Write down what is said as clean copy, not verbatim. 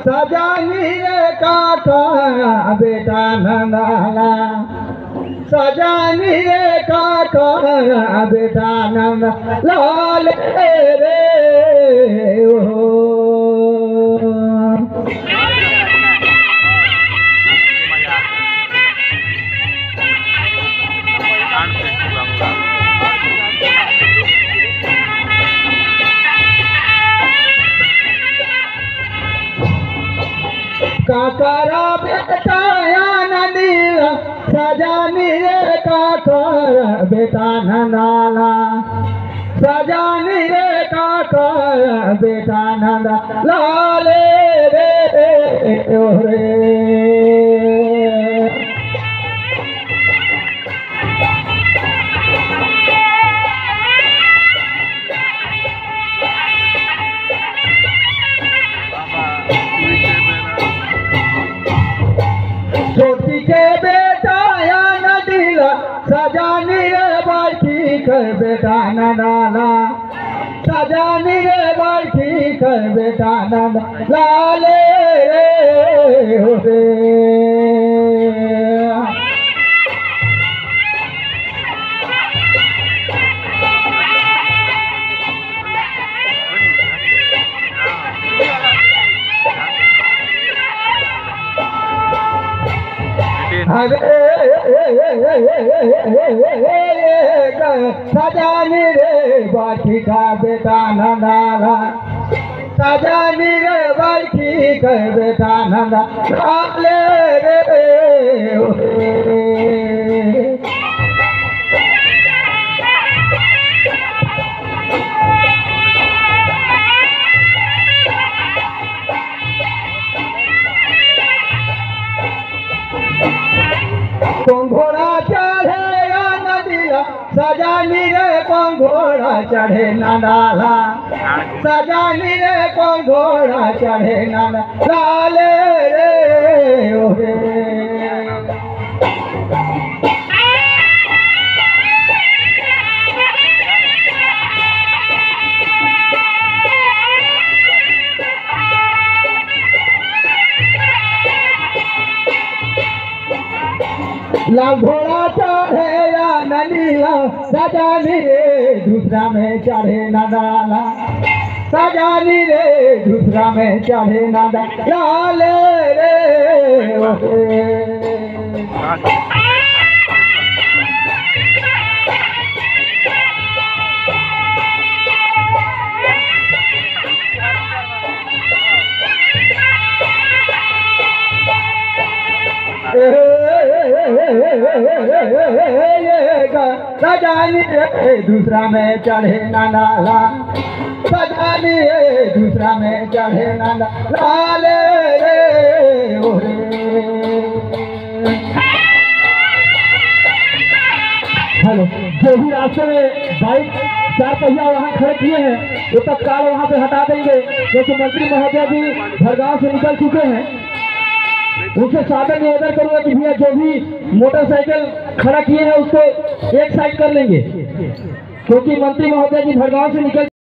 सजानी रे काका बेटा नंदलाला, सजानी रे काका बेटा नंदलाल रे हो। काकारा बेटा नंदीला, सजानी रे काका बेटा नंदलाला, सजानी रे काका बेटा नंदलाल रे रे। छोटी के बेटा या नदीला, सजानी रे बाल्टी के बेटा नंदलाला, सजानी रे बाल्टी के बेटा नंदलाल रे रे। सजानी रे बाल्टी का बेटा नंदलाला, सजानी रे बाल्टी का बेटा नंदलाल रे कौन घोड़ा चढ़े या नदीला, सजानी रे कौन घोड़ा चढ़े नंदलाला, सजानी रे कौन घोड़ा चढ़े नंदलाल रे रे। लाल घोड़ा चढ़े या नंदीला, सजानी रे दूसरा में चढ़े नंदलाला, सजानी रे दूसरा में चढ़े नंदलाल रे सजानी रे दूसरा में चढ़े नंदलाला, सजानी रे दूसरा में चढ़े नंदलाल रे रे। हेलो, जो भी रास्ते में बाइक चार पहिया वहाँ खड़े किए हैं वो तत्काल वहाँ पे हटा देंगे, क्योंकि मंत्री महोदय जी भरगांव से निकल चुके हैं। उनसे सादर निवेदन करूंगा कि भैया जो भी मोटरसाइकिल खड़ा किए हैं उसको एक साइड कर लेंगे, क्योंकि मंत्री महोदय जी भरगांव से निकल